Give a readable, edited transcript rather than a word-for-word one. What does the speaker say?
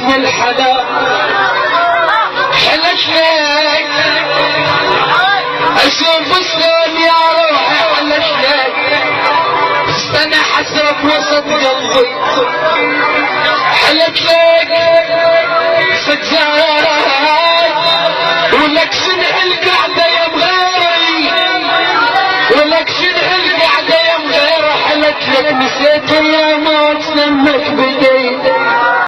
من الحلا حلت لك اشوف شلون يا روحي حلت لك استنى حسرك وسط قلبي حلت لك سجاد ولك شنع القعدة يا مغيري ولك شنع القعدة يا مغيري حلت لك نسيت ايام واتلمك